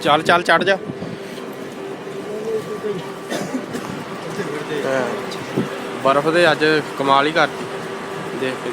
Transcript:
ਚੱਲ ਚੱਲ ਚੜ ਜਾ। ਬਰਫ਼ ਦੇ ਅੱਜ ਕਮਾਲ ਹੀ ਕਰ ਦੇਖ ਕੇ